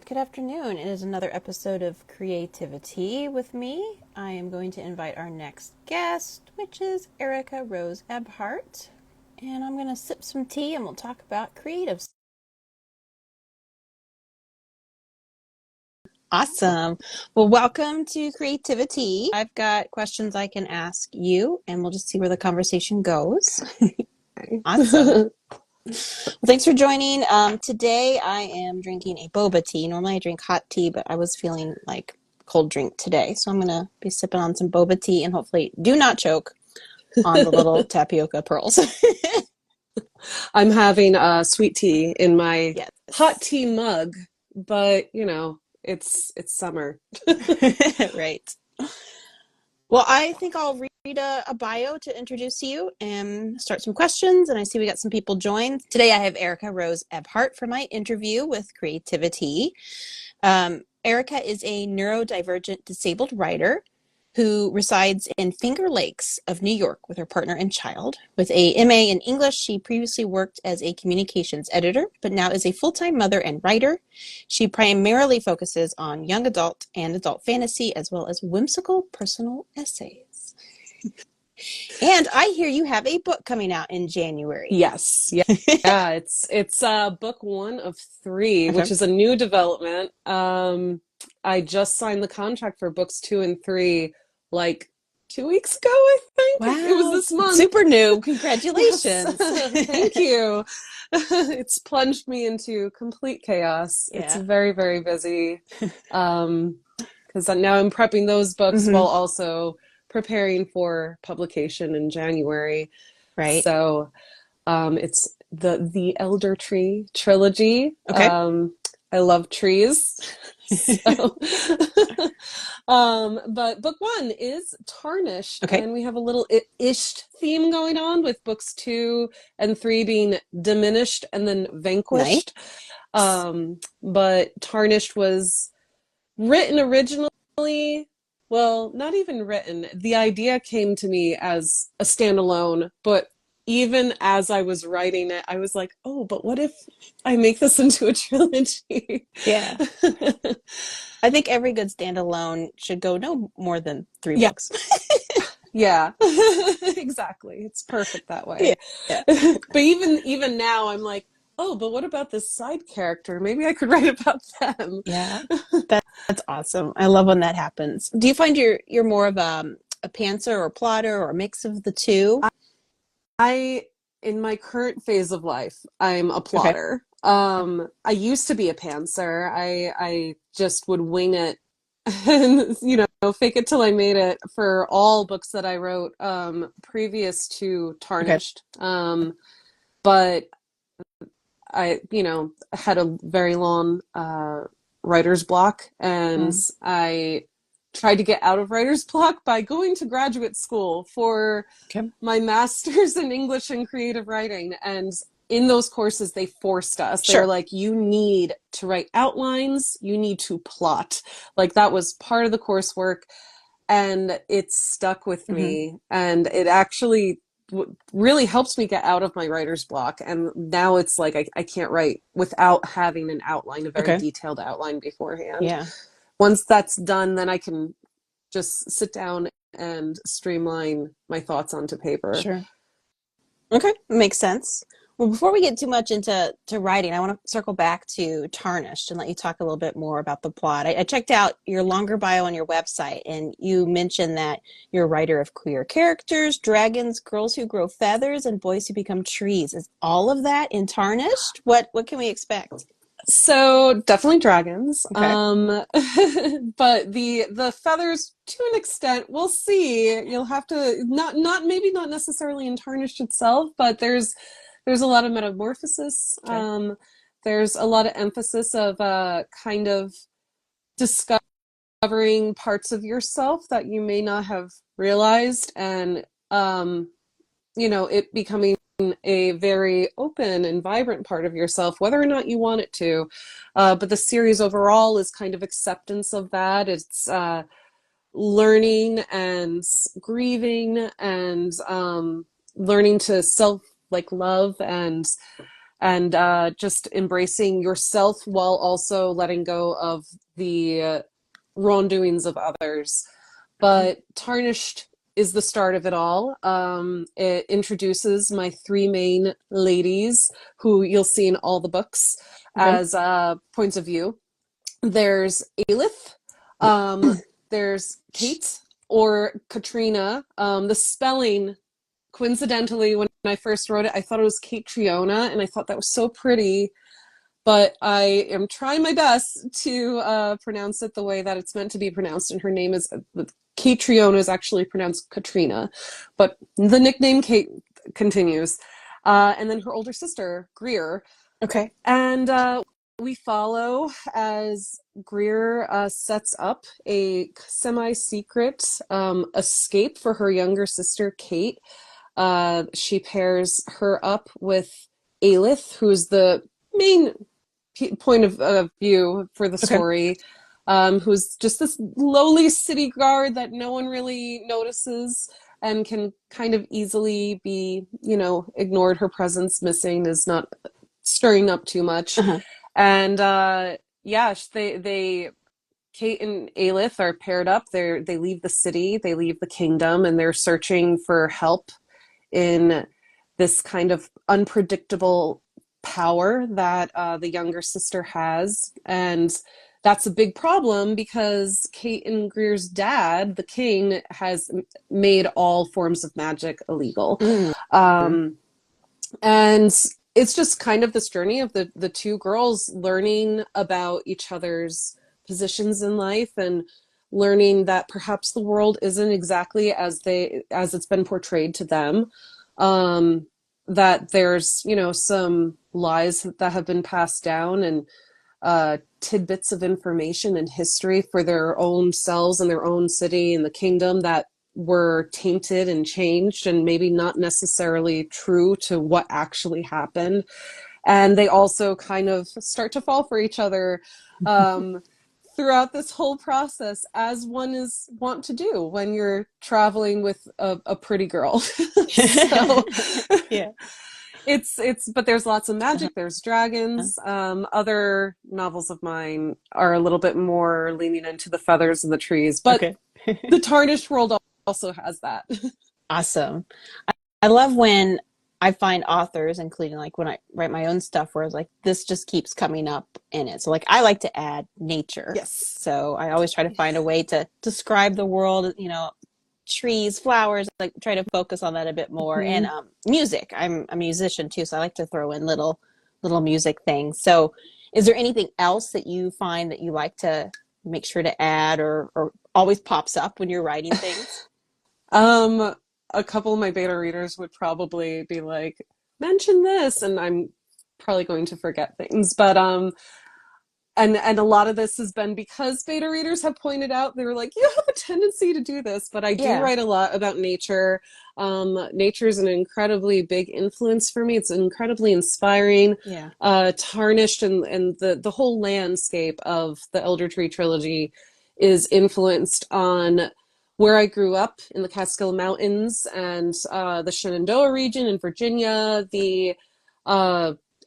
Good afternoon. It is another episode of CreativiTEA with me. I am going to invite our next guest, which is Erica Rose Eberhart. And I'm going to sip some tea and we'll talk about creatives. Awesome. Well, welcome to CreativiTEA. I've got questions I can ask you, and we'll just see where the conversation goes. Awesome. Well, thanks for joining. Today I am drinking a boba tea. Normally I drink hot tea, but I was feeling like cold drink today. So I'm going to be sipping on some boba tea and hopefully do not choke on the little tapioca pearls. I'm having sweet tea in my Yes. hot tea mug, but it's summer. Right. Well, I think I'll read a bio to introduce you and start some questions. And I see we got some people join. Today I have Erica Rose Eberhart for my interview with CreativiTEA. Erica is a neurodivergent disabled writer who resides in Finger Lakes of New York with her partner and child. With a MA in English, she previously worked as a communications editor, but now is a full-time mother and writer. She primarily focuses on young adult and adult fantasy, as well as whimsical personal essays. And I hear you have a book coming out in January. Yes. Yeah. It's book 1 of 3, Okay. which is a new development. I just signed the contract for books 2 and 3 like 2 weeks ago, I think. Wow. It was this month. Super new. Congratulations. Yes. Thank you. It's plunged me into complete chaos. Yeah. It's very, very busy. Because now I'm prepping those books while also preparing for publication in January. Right. So it's the Elder Tree trilogy. Okay. I love trees. So, but book 1 is Tarnished, Okay. and we have a little ished theme going on with books 2 and 3 being Diminished and then Vanquished. Nice. But Tarnished was written originally, well, not even written. The idea came to me as a standalone, but even as I was writing it, I was like, oh, but what if I make this into a trilogy? Yeah. I think every good standalone should go no more than 3 Yeah. books. Yeah, exactly. It's perfect that way. Yeah. But even now, I'm like, oh, but what about this side character? Maybe I could write about them. Yeah. That's awesome. I love when that happens. Do you find you're more of a pantser or plotter or a mix of the two? In my current phase of life, I'm a Okay. plotter. I used to be a pantser. I just would wing it and, fake it till I made it for all books that I wrote, previous to Okay. Tarnished. But I, had a very long, writer's block, and I tried to get out of writer's block by going to graduate school for Okay. my master's in English and creative writing. And in those courses, they forced us. They Sure. were like, you need to write outlines, you need to plot. Like, that was part of the coursework, and it stuck with me. And it actually really helps me get out of my writer's block. And now it's like I can't write without having an outline, a very Okay. detailed outline beforehand. Yeah. Once that's done, then I can just sit down and streamline my thoughts onto paper. Sure. Okay. Makes sense. Well, before we get too much into writing, I want to circle back to Tarnished and let you talk a little bit more about the plot. I checked out your longer bio on your website, and you mentioned that you're a writer of queer characters, dragons, girls who grow feathers, and boys who become trees. Is all of that in Tarnished? What can we expect? So definitely dragons. Okay. But the feathers, to an extent, we'll see. You'll have to maybe not necessarily in Tarnished itself, but there's a lot of metamorphosis. Okay. There's a lot of emphasis of kind of discovering parts of yourself that you may not have realized, and it becoming a very open and vibrant part of yourself, whether or not you want it to. But the series overall is kind of acceptance of that. It's learning and grieving and learning to love and and just embracing yourself while also letting go of the wrongdoings of others. But Tarnished is the start of it all. It introduces my three main ladies who you'll see in all the books Okay. as points of view. There's Aelith, there's Kate or Katrina. The spelling, coincidentally, when I first wrote it, I thought it was Kate Triona, and I thought that was so pretty. But I am trying my best to pronounce it the way that it's meant to be pronounced. And her name is, Kate Triona is actually pronounced Katrina. But the nickname Kate continues. And then her older sister, Greer. Okay. And we follow as Greer sets up a semi-secret escape for her younger sister, Kate. She pairs her up with Aelith, who's the main point of view for the Okay. story, who's just this lowly city guard that no one really notices and can kind of easily be, ignored. Her presence missing is not stirring up too much. Uh-huh. And yeah, they Kate and Aelith are paired up. They leave the city, they leave the kingdom, and they're searching for help in this kind of unpredictable power that the younger sister has. And that's a big problem because Kate and Greer's dad, the king, has made all forms of magic illegal. Mm-hmm. And it's just kind of this journey of the two girls learning about each other's positions in life and learning that perhaps the world isn't exactly as it's been portrayed to them. That there's, some lies that have been passed down and tidbits of information and history for their own selves and their own city and the kingdom that were tainted and changed and maybe not necessarily true to what actually happened. And they also kind of start to fall for each other throughout this whole process, as one is wont to do when you're traveling with a pretty girl. So Yeah. but there's lots of magic, there's dragons. Other novels of mine are a little bit more leaning into the feathers and the trees, but Okay. the Tarnished world also has that. Awesome. I love when I find authors, including like when I write my own stuff, where it's like this just keeps coming up in it. So like I like to add nature. Yes. So I always try to find a way to describe the world, trees, flowers, like try to focus on that a bit more. Mm-hmm. And music. I'm a musician too, so I like to throw in little music things. So is there anything else that you find that you like to make sure to add or always pops up when you're writing things? A couple of my beta readers would probably be like, mention this, and I'm probably going to forget things. But and a lot of this has been because beta readers have pointed out, they were like, you have a tendency to do this. But I do write a lot about nature. Nature is an incredibly big influence for me. It's incredibly inspiring. Yeah. Tarnished and the whole landscape of the Elder Tree trilogy is influenced on where I grew up in the Catskill Mountains and the Shenandoah region in Virginia, the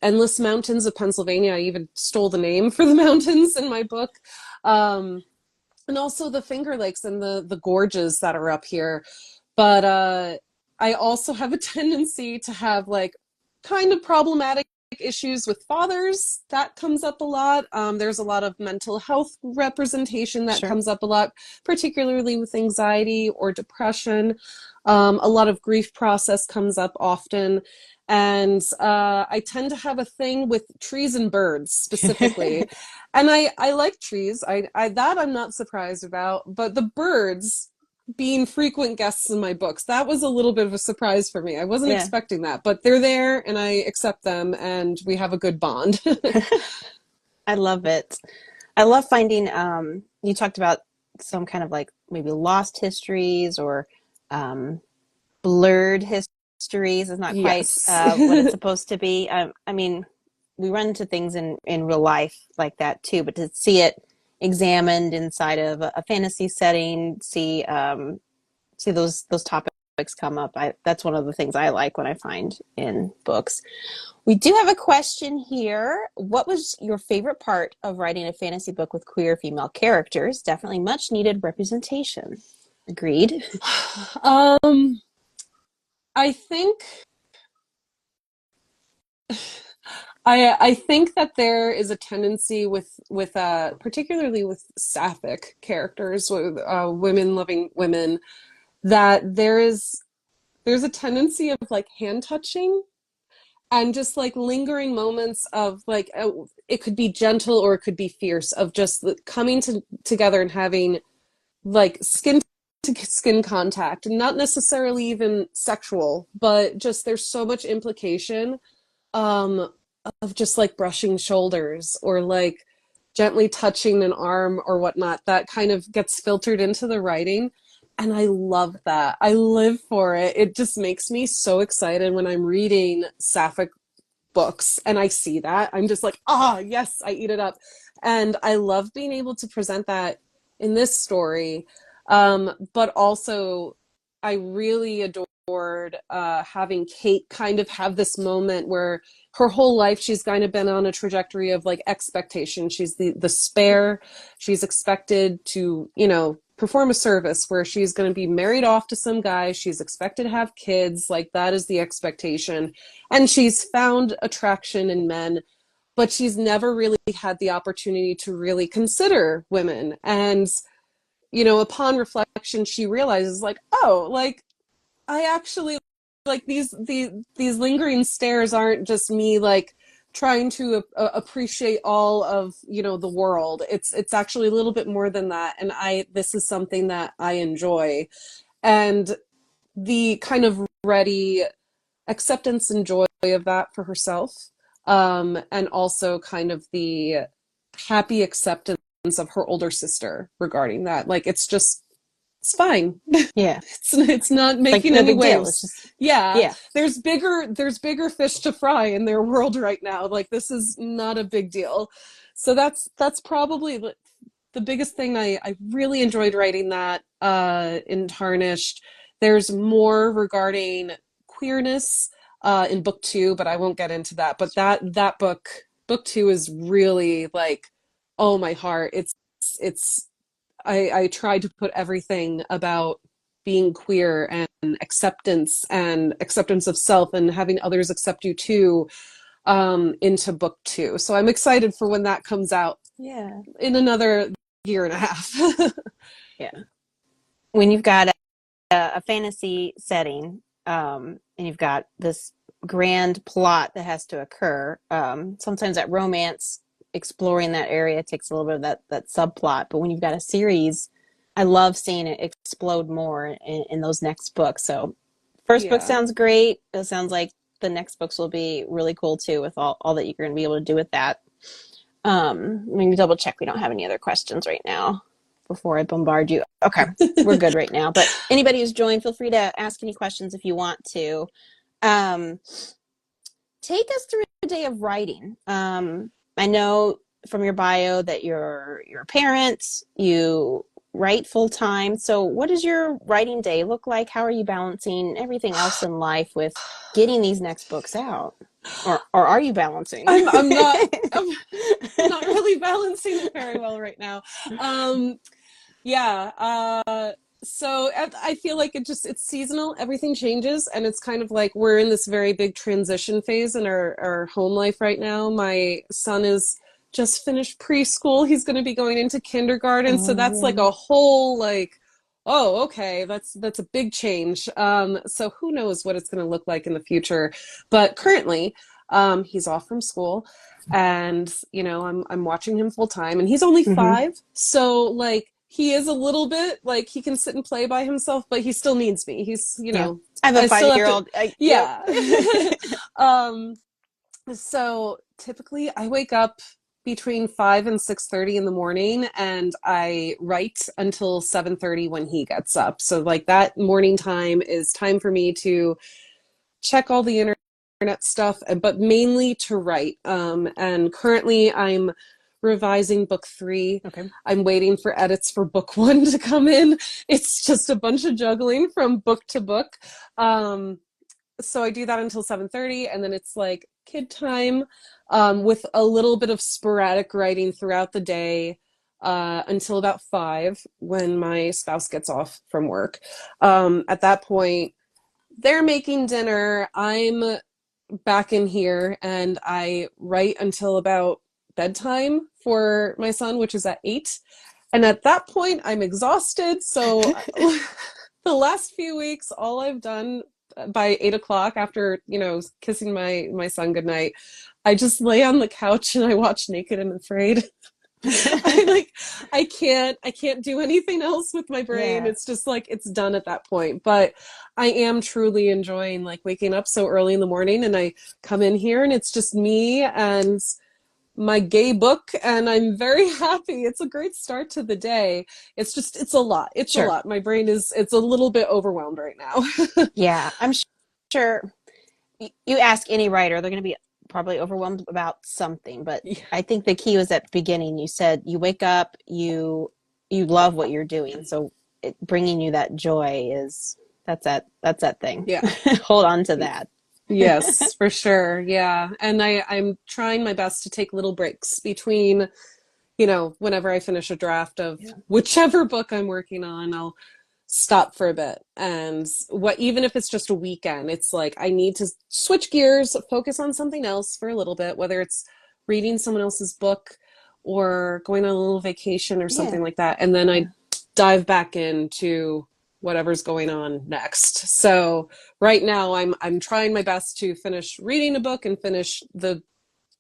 Endless Mountains of Pennsylvania. I even stole the name for the mountains in my book. And also the Finger Lakes and the gorges that are up here. But I also have a tendency to have like kind of problematic issues with fathers. That comes up a lot. There's a lot of mental health representation that comes up a lot, particularly with anxiety or depression. A lot of grief process comes up often. And I tend to have a thing with trees and birds specifically. And I like trees. That I'm not surprised about. But the birds being frequent guests in my books, that was a little bit of a surprise for me. I wasn't expecting that, but they're there and I accept them and we have a good bond. I love it. I love finding, you talked about some kind of like maybe lost histories or blurred histories is not quite what it's supposed to be. I mean, we run into things in real life like that too, but to see it examined inside of a fantasy setting, see those topics come up. That's one of the things I like when I find in books. We do have a question here. What was your favorite part of writing a fantasy book with queer female characters? Definitely much needed representation. Agreed. I think I think that there is a tendency with particularly with sapphic characters, with women loving women, that there's a tendency of like hand touching and just like lingering moments of like it could be gentle or it could be fierce, of just coming together and having like skin to skin contact, and not necessarily even sexual, but just there's so much implication um of just like brushing shoulders or like gently touching an arm or whatnot, that kind of gets filtered into the writing. And I love that. I live for it. It just makes me so excited when I'm reading sapphic books and I see that. I'm just like, yes, I eat it up. And I love being able to present that in this story. But also, I really adored having Kate kind of have this moment where her whole life she's kind of been on a trajectory of like expectation. She's the spare. She's expected to, perform a service where she's going to be married off to some guy. She's expected to have kids. Like that is the expectation. And she's found attraction in men, but she's never really had the opportunity to really consider women. And upon reflection, she realizes like, like I actually like these lingering stares aren't just me like trying to appreciate all of the world. It's actually a little bit more than that, and this is something that I enjoy. And the kind of ready acceptance and joy of that for herself, and also kind of the happy acceptance of her older sister regarding that. Like it's fine. Yeah. It's not making no any big deal. waves. It's just, Yeah. yeah. There's bigger fish to fry in their world right now. Like this is not a big deal. So that's probably the biggest thing. I really enjoyed writing that in Tarnished. There's more regarding queerness in book 2, but I won't get into that. But that book 2 is really like, oh my heart. It's I tried to put everything about being queer and acceptance of self and having others accept you too, into book 2. So I'm excited for when that comes out. Yeah. In another year and a half. Yeah. When you've got a fantasy setting, and you've got this grand plot that has to occur, sometimes that romance exploring that area takes a little bit of that subplot. But when you've got a series, I love seeing it explode more in those next books. So first book Yeah. sounds great. It sounds like the next books will be really cool too, with all that you're going to be able to do with that. Let me double check we don't have any other questions right now before I bombard you. Okay, we're good right now. But anybody who's joined, feel free to ask any questions if you want to. Take us through a day of writing. I know from your bio that you're a parent, you write full time. So what does your writing day look like? How are you balancing everything else in life with getting these next books out? Or are you balancing? I'm not really balancing it very well right now. So I feel like it's seasonal. Everything changes, and it's kind of like we're in this very big transition phase in our home life right now. My son is just finished preschool. He's going to be going into kindergarten. So that's like a whole like, oh, okay, that's a big change. So who knows what it's going to look like in the future. But currently, he's off from school, and I'm watching him full time, and he's only 5. So like he is a little bit like he can sit and play by himself, but he still needs me. He's I have a 5-year-old. Yeah. So typically I wake up between 5 and 6:30 in the morning, and I write until 7:30 when he gets up. So like that morning time is time for me to check all the internet stuff, but mainly to write. And currently I'm revising book 3. Okay. I'm waiting for edits for book 1 to come in. It's just a bunch of juggling from book to book. So I do that until 7:30, and then it's like kid time, with a little bit of sporadic writing throughout the day, until about 5 when my spouse gets off from work. At that point, they're making dinner. I'm back in here, and I write until about bedtime for my son, which is at 8. And at that point, I'm exhausted. So the last few weeks, all I've done by 8 o'clock, after, kissing my son goodnight, I just lay on the couch and I watch Naked and Afraid. I can't do anything else with my brain. Yeah. It's just like, it's done at that point. But I am truly enjoying like waking up so early in the morning, and I come in here and it's just me and my gay book, and I'm very happy. It's a great start to the day. It's a lot. It's a lot. My brain it's a little bit overwhelmed right now. Yeah, I'm sure you ask any writer, they're going to be probably overwhelmed about something, but Yeah. I think the key was at the beginning. You said you wake up, you love what you're doing, so bringing you that joy that's that thing. Yeah. Hold on to that. Yes, for sure. Yeah. And I'm trying my best to take little breaks between, whenever I finish a draft of whichever book I'm working on, I'll stop for a bit. And even if it's just a weekend, it's like I need to switch gears, focus on something else for a little bit, whether it's reading someone else's book or going on a little vacation or something like that. And then I dive back into whatever's going on next. So right now I'm trying my best to finish reading a book and finish the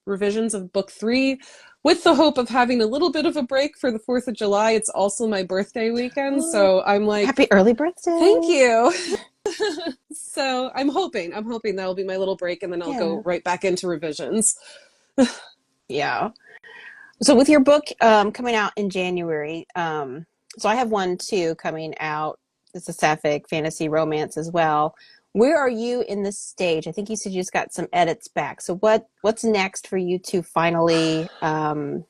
revisions of book 3, with the hope of having a little bit of a break for the 4th of July. It's also my birthday weekend, so I'm like, happy early birthday. Thank you. So I'm hoping that'll be my little break, and then I'll go right back into revisions. Yeah. So with your book coming out in January, so I have one too coming out. It's a sapphic fantasy romance as well. Where are you in this stage? I think you said you just got some edits back. So what's next for you to finally, do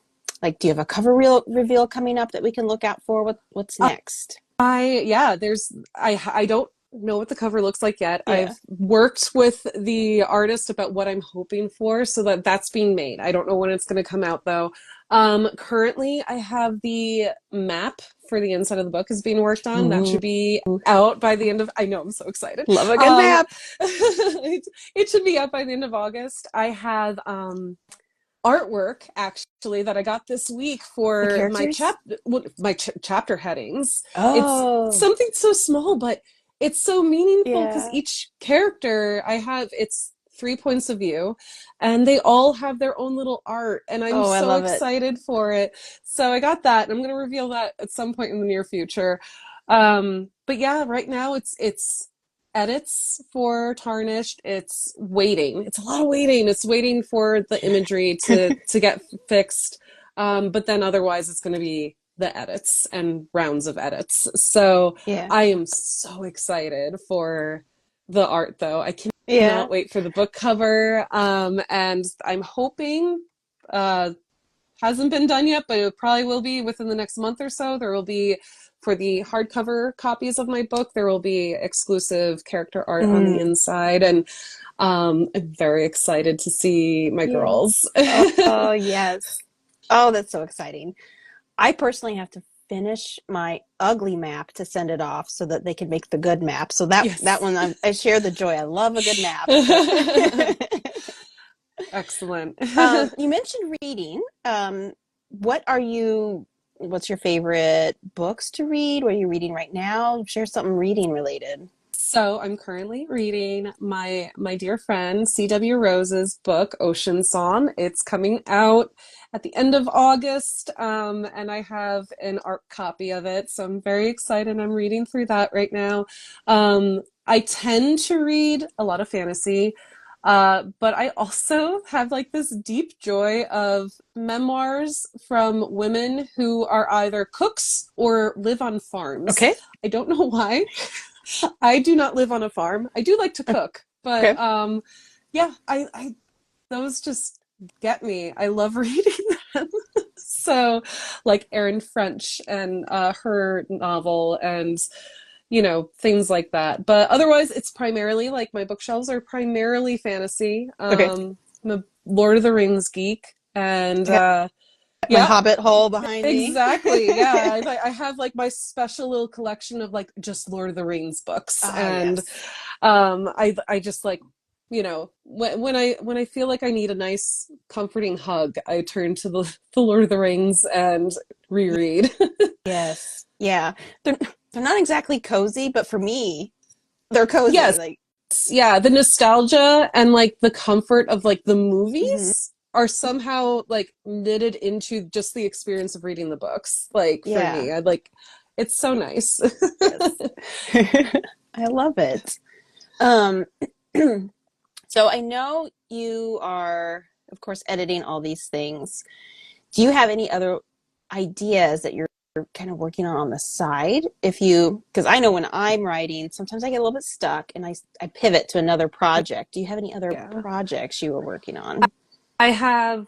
you have a cover reveal coming up that we can look out for? What's next? I don't know what the cover looks like yet. I've worked with the artist about what I'm hoping for, so that's being made. I don't know when it's going to come out though. Currently I have the map for the inside of the book is being worked on. That should be out by the end of, I know, I'm so excited. Love a good map. It should be out by the end of August. I have artwork actually that I got this week for my chapter headings. It's something so small, but it's so meaningful because each character it's 3 points of view, and they all have their own little art, and I'm so excited for it. So I got that, and I'm going to reveal that at some point in the near future. But yeah, right now it's edits for Tarnished. It's waiting. It's a lot of waiting. It's waiting for the imagery to get fixed. But then otherwise it's going to be the edits and rounds of edits. So I am so excited for the art though. I cannot wait for the book cover. And I'm hoping, hasn't been done yet, but it probably will be within the next month or so. There will be, for the hardcover copies of my book, there will be exclusive character art on the inside. And I'm very excited to see my girls. Oh, yes. Oh, that's so exciting. I personally have to finish my ugly map to send it off so that they can make the good map. So that one, I share the joy. I love a good map. Excellent. You mentioned reading. What's your favorite books to read? What are you reading right now? Share something reading related. So I'm currently reading my dear friend C.W. Rose's book, Ocean Song. It's coming out at the end of August, and I have an art copy of it, so I'm very excited. I'm reading through that right now. I tend to read a lot of fantasy, but I also have like this deep joy of memoirs from women who are either cooks or live on farms. Okay. I don't know why. I do not live on a farm. I do like to cook, but I those just get me. I love reading them. So like Erin French and her novel and things like that. But otherwise, it's primarily like my bookshelves are primarily fantasy. Okay. I'm a Lord of the Rings geek, and I got my yeah, Hobbit hole behind me. exactly. Yeah, I have like my special little collection of like just Lord of the Rings books, Ah, and yes. I just like when I feel like I need a nice comforting hug, I turn to the Lord of the Rings and reread. Yes. Yeah. They're not exactly cozy, but for me, they're cozy. Yes, Like, yeah, the nostalgia and like the comfort of like the mhm. movies are somehow like knitted into just the experience of reading the books. Like for Yeah. me, I like it's so nice. Yes. I love it. Um, so I know you are, of course, editing all these things. Do you have any other ideas that you're kind of working on the side? Because I know when I'm writing, sometimes I get a little bit stuck and I pivot to another project. Do you have any other Yeah. projects you were working on? I have,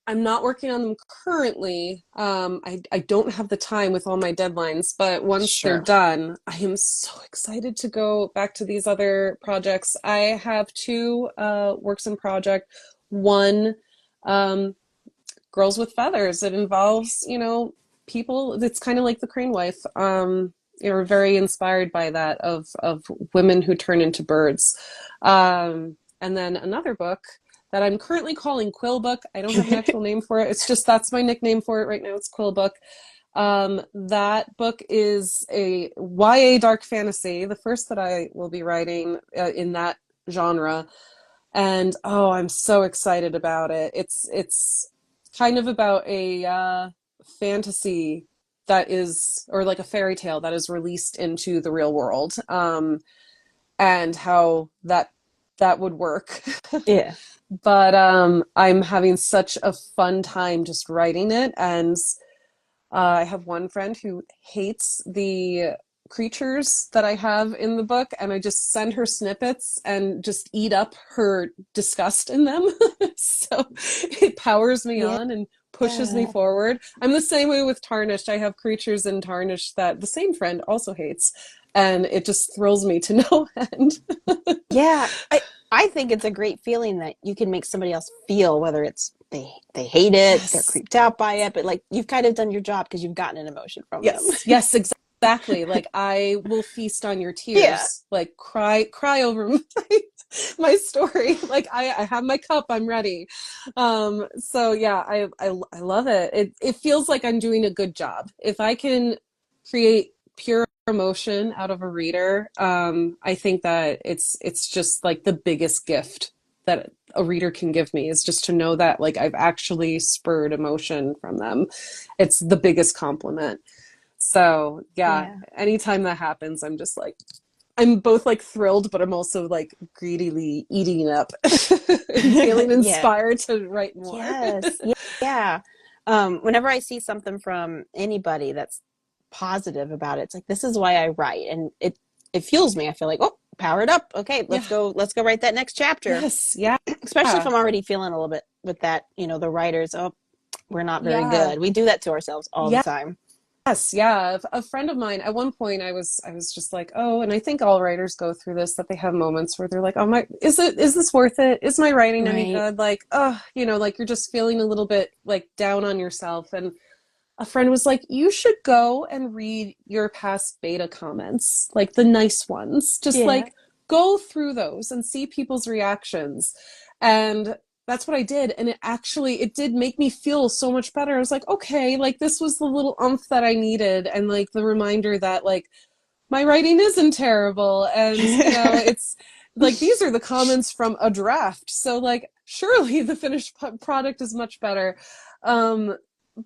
I'm not working on them currently. I don't have the time with all my deadlines, but once they're Sure. done, I am so excited to go back to these other projects. I have two works in project. One, um, Girls with Feathers. It involves, people. It's kind of like The Crane Wife. Very inspired by that of women who turn into birds. And then another book that I'm currently calling Quill Book. I don't have an actual name for it. It's just that's my nickname for it right now. It's Quill Book. That book is a YA dark fantasy, the first that I will be writing in that genre. And oh, I'm so excited about it. It's kind of about a fantasy that is, or like a fairy tale that is released into the real world, and how that would work. Yeah. But I'm having such a fun time just writing it, and I have one friend who hates the creatures that I have in the book, and I just send her snippets and just eat up her disgust in them. So it powers me Yeah. on and pushes me forward. I'm the same way with Tarnished. I have creatures in Tarnished that the same friend also hates, and it just thrills me to no end. Yeah. I think it's a great feeling that you can make somebody else feel, whether it's they hate it, they're Yes. creeped out by it, but like you've kind of done your job because you've gotten an emotion from them. Yes, yes, exactly. Like I will feast on your Yeah. tears, like cry over my story. Like I have my cup, I'm ready. So yeah, I love it. It feels like I'm doing a good job. If I can create pure emotion out of a reader, I think that it's just like the biggest gift that a reader can give me is just to know that like I've actually spurred emotion from them. It's the biggest compliment. So yeah, Yeah. anytime that happens, I'm just like, I'm both like thrilled, but I'm also like greedily eating it up and feeling Yeah. inspired to write more. Yes. Yeah. Whenever I see something from anybody that's positive about it, it's like this is why I write, and it fuels me. I feel like, oh, powered up. Okay, Yeah. let's go write that next chapter. Yes. Yeah. Especially if I'm already feeling a little bit with that, the writers, oh, we're not very Yeah. good. We do that to ourselves all the Yeah. time. Yes, yeah. A friend of mine, at one point I was just like, oh, and I think all writers go through this, that they have moments where they're like, oh my, is this worth it? Is my writing any Right. good? Like, oh, like you're just feeling a little bit like down on yourself. And a friend was like, you should go and read your past beta comments, like the nice ones. Just Yeah. like go through those and see people's reactions. And that's what I did. And it did make me feel so much better. I was like, okay, like this was the little umph that I needed. And like the reminder that like my writing isn't terrible. And, it's like these are the comments from a draft. So like surely the finished product is much better. Um,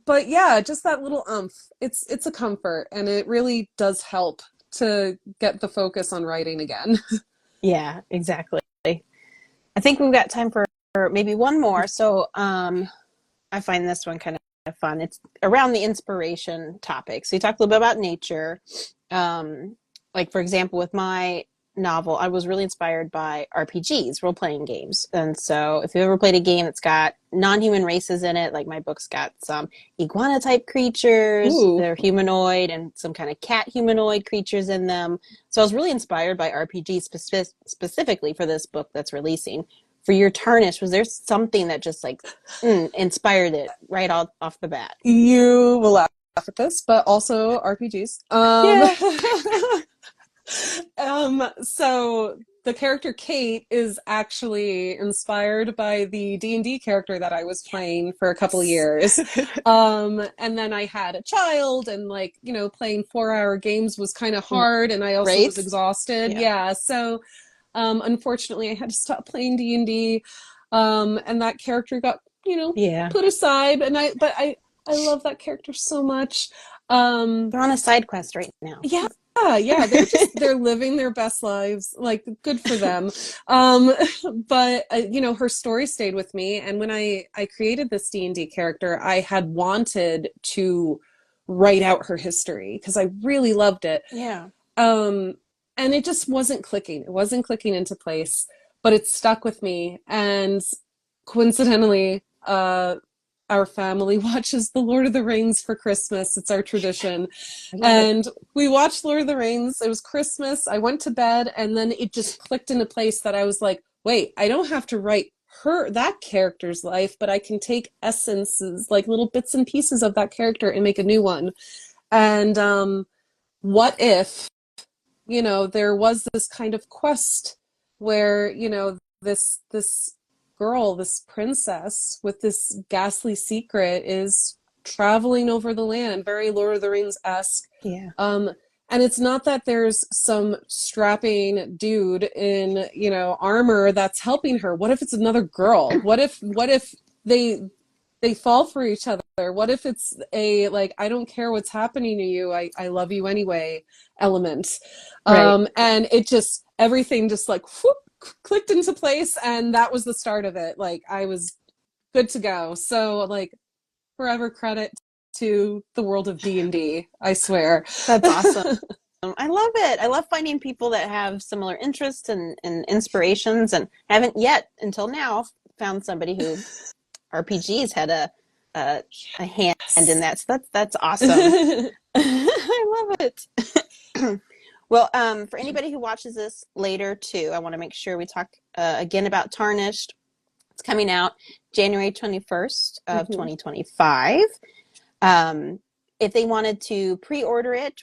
but yeah, just that little umph. It's a comfort, and it really does help to get the focus on writing again. Yeah, exactly. I think we've got time for maybe one more. So, I find this one kind of fun. It's around the inspiration topic. So you talked a little bit about nature. Like for example, with my novel, I was really inspired by RPGs, role-playing games. And so if you've ever played a game that's got non-human races in it, like my book's got some iguana-type creatures, Ooh. they're humanoid, and some kind of cat humanoid creatures in them. So I was really inspired by RPGs specifically for this book that's releasing. For your Tarnished, was there something that just like inspired it right off the bat? You will laugh at this, but also RPGs. Yeah. So the character Kate is actually inspired by the D&D character that I was playing for a couple of years. And then I had a child, and like, you know, playing 4-hour games was kind of hard, and I also was exhausted. Yeah. So unfortunately I had to stop playing D&D. And that character got, you know, put aside, and I love that character so much. They're on a side quest right now. Yeah, they're living their best lives, like good for them. But you know, her story stayed with me, and when I created this D&D character, I had wanted to write out her history because I really loved it. Yeah. And it just wasn't clicking. It wasn't clicking into place, but it stuck with me. And coincidentally, our family watches The Lord of the Rings for Christmas. It's our tradition. And we watched Lord of the Rings. It was Christmas. I went to bed, and then it just clicked into place that I was like, wait, I don't have to write that character's life, but I can take essences, like little bits and pieces of that character, and make a new one. And what if, you know, there was this kind of quest where, you know, this girl, this princess with this ghastly secret is traveling over the land, very Lord of the Rings-esque. Yeah. And it's not that there's some strapping dude in, you know, armor that's helping her. What if it's another girl? What if they fall for each other? What if it's a, like, I don't care what's happening to you, I love you anyway element? And it just, everything just like whoop, clicked into place, and that was the start of it. Like, I was good to go. So like, forever credit to the world of D&D, I swear. That's awesome. I love it. I love finding people that have similar interests and inspirations, and haven't yet until now found somebody who RPGs had a hand in that. So that's awesome. I love it. Well, for anybody who watches this later too, I want to make sure we talk again about Tarnished. It's coming out January 21st of 2025. If they wanted to pre-order it,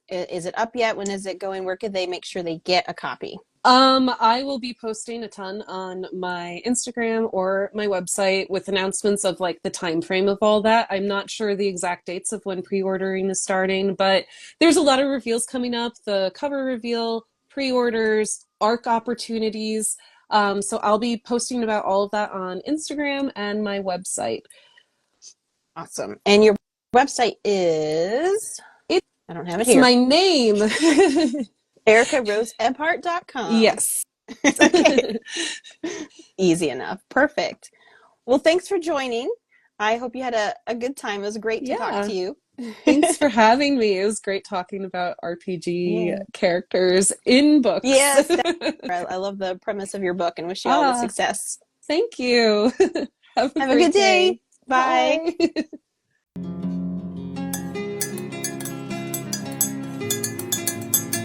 is it up yet? When is it going? Where could they make sure they get a copy? I will be posting a ton on my Instagram or my website with announcements of like the time frame of all that. I'm not sure the exact dates of when pre-ordering is starting, but there's a lot of reveals coming up. The cover reveal, pre-orders, ARC opportunities. So I'll be posting about all of that on Instagram and my website. Awesome. And your website is? I don't have it here. It's my name. ericaroseeberhart.com. Yes. Okay. Easy enough. Perfect. Well, thanks for joining. I hope you had a good time. It was great to talk to you. Thanks for having me. It was great talking about RPG characters in books. Yes. I love the premise of your book and wish you all the success. Thank you. Have a good day. Bye.